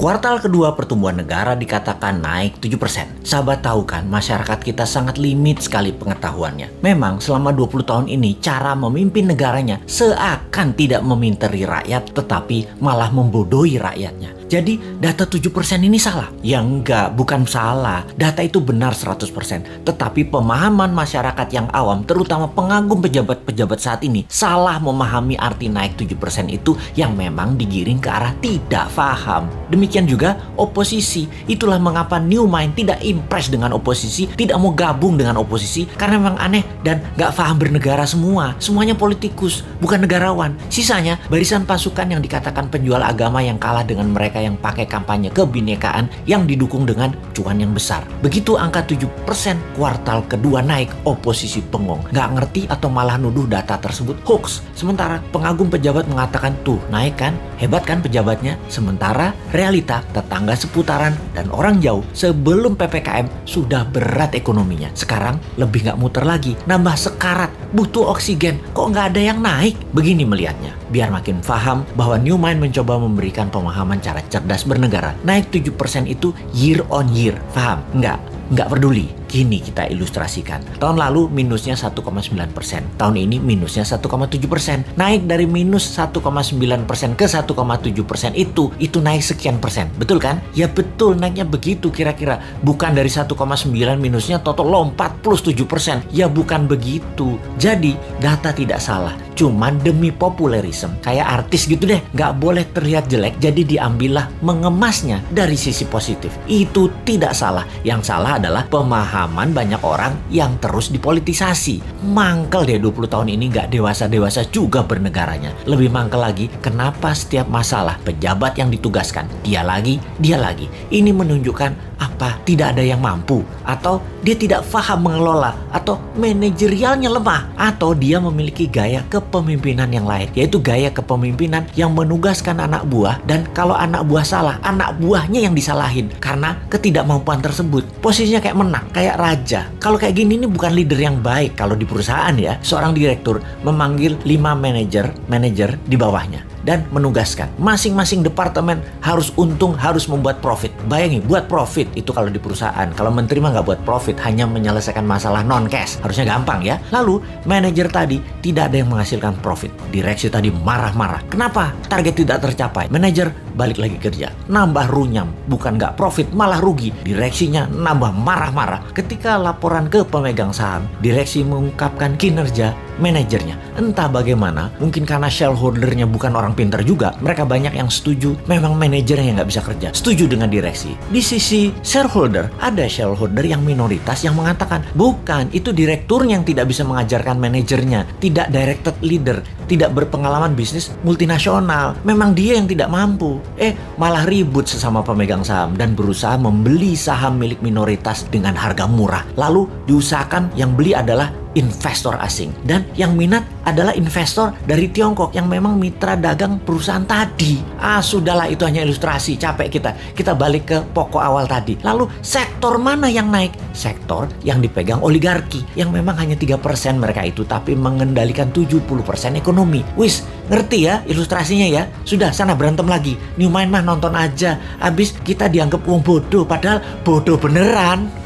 Kuartal kedua pertumbuhan negara dikatakan naik 7%. Sahabat tahu kan, masyarakat kita sangat limit sekali pengetahuannya. Memang selama 20 tahun ini cara memimpin negaranya seakan tidak meminteri rakyat tetapi malah membodohi rakyatnya. Jadi data 7% ini salah? Ya enggak, bukan salah. Data itu benar 100%. Tetapi pemahaman masyarakat yang awam, terutama pengagum pejabat-pejabat saat ini, salah memahami arti naik 7% itu yang memang digiring ke arah tidak paham. Demikian juga oposisi. Itulah mengapa New Mind tidak impress dengan oposisi, tidak mau gabung dengan oposisi, karena memang aneh dan gak paham bernegara semua. Semuanya politikus, bukan negarawan. Sisanya barisan pasukan yang dikatakan penjual agama yang kalah dengan mereka yang pakai kampanye kebinekaan yang didukung dengan cuan yang besar. Begitu angka 7% kuartal kedua naik, oposisi bengong. Gak ngerti atau malah nuduh data tersebut hoax. Sementara pengagum pejabat mengatakan tuh naik kan, hebat kan pejabatnya. Sementara realita tetangga seputaran dan orang jauh sebelum PPKM sudah berat ekonominya. Sekarang lebih gak muter lagi, nambah sekarat, butuh oksigen. Kok gak ada yang naik? Begini melihatnya. Biar makin paham bahwa New Mind mencoba memberikan pemahaman cara cerdas bernegara. Naik 7% itu year on year. Paham? Nggak peduli. Kini kita ilustrasikan. Tahun lalu minusnya 1,9%. Tahun ini minusnya 1,7%. Naik dari minus 1,9% ke 1,7% itu naik sekian persen. Betul kan? Ya betul, naiknya begitu kira-kira. Bukan dari 1,9 minusnya total lompat plus 7%. Ya bukan begitu. Jadi data tidak salah. Cuman demi populerisme. Kayak artis gitu deh. Nggak boleh terlihat jelek. Jadi diambillah mengemasnya dari sisi positif. Itu tidak salah. Yang salah adalah pemahaman banyak orang yang terus dipolitisasi. Mangkel deh 20 tahun ini gak dewasa-dewasa juga bernegaranya. Lebih mangkel lagi, kenapa setiap masalah pejabat yang ditugaskan dia lagi. Ini menunjukkan apa? Tidak ada yang mampu, atau dia tidak paham mengelola, atau manajerialnya lemah, atau dia memiliki gaya kepemimpinan yang lain, yaitu gaya kepemimpinan yang menugaskan anak buah, dan kalau anak buah salah, anak buahnya yang disalahin karena ketidakmampuan tersebut. Posisinya kayak menang, kayak raja. Kalau kayak gini ini bukan leader yang baik. Kalau di perusahaan ya, seorang direktur memanggil 5 manajer di bawahnya dan menugaskan masing-masing departemen harus untung, harus membuat profit. Bayangin, buat profit itu kalau di perusahaan. Kalau menteri mah nggak buat profit, hanya menyelesaikan masalah non cash. Harusnya gampang ya. Lalu manajer tadi tidak ada yang menghasilkan profit. Direksi tadi marah-marah. Kenapa? Target tidak tercapai. Manajer balik lagi kerja, nambah runyam, bukan nggak profit malah rugi. Direksinya nambah marah-marah. Ketika laporan ke pemegang saham, direksi mengungkapkan kinerja manajernya. Entah bagaimana, mungkin karena shareholdernya bukan orang pintar juga, mereka banyak yang setuju memang manajernya yang nggak bisa kerja, setuju dengan direksi. Di sisi shareholder, ada shareholder yang minoritas yang mengatakan bukan, itu direkturnya yang tidak bisa mengajarkan manajernya, tidak directed leader, tidak berpengalaman bisnis multinasional, memang dia yang tidak mampu. Malah ribut sesama pemegang saham dan berusaha membeli saham milik minoritas dengan harga murah. Lalu diusahakan yang beli adalah investor asing, dan yang minat adalah investor dari Tiongkok yang memang mitra dagang perusahaan tadi. Sudahlah, itu hanya ilustrasi, capek kita balik ke pokok awal tadi. Lalu sektor mana yang naik? Sektor yang dipegang oligarki, yang memang hanya 3% mereka itu, tapi mengendalikan 70% ekonomi. Wis, ngerti ya ilustrasinya ya? Sudah, sana berantem lagi. New Mind mah nonton aja, abis kita dianggap wong bodoh, padahal bodoh beneran.